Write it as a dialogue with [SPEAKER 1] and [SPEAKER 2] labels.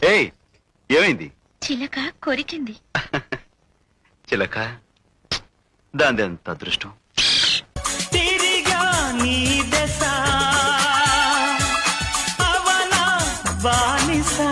[SPEAKER 1] ఏయ్ ఏమైంది?
[SPEAKER 2] చిలక కొరికింది.
[SPEAKER 1] చిలక దాని ఎంత అదృష్టం.
[SPEAKER 3] తిరిగా నీ దశ అవన బానిసా